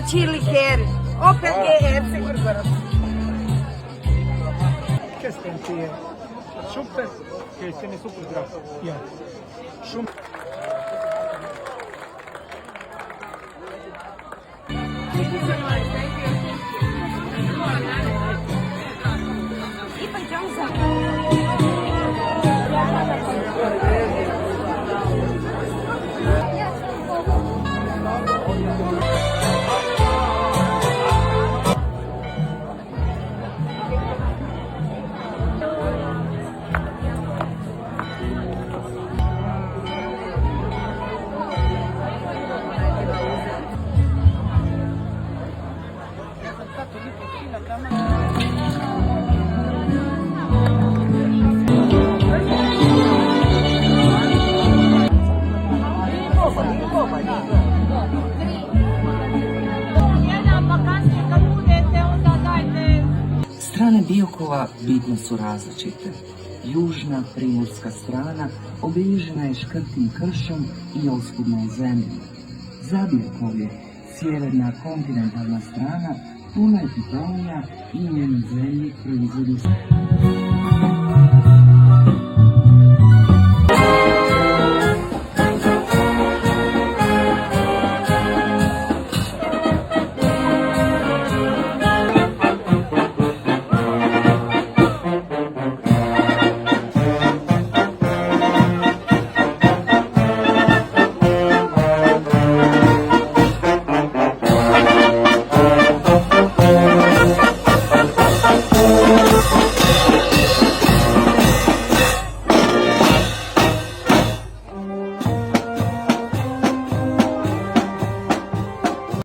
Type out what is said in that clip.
chili hair. Open hair, siguro. Questo è super, che se ne super grasso. Yeah. И пойдем за Strane Biokova bitno su različite. Južna primorska strana obilježena je škrtim kršom i oskudnom zemljom. Za Biokovlje, sjeverna kontinentalna strana, puno je pitonija i njeni zemlji proizvodi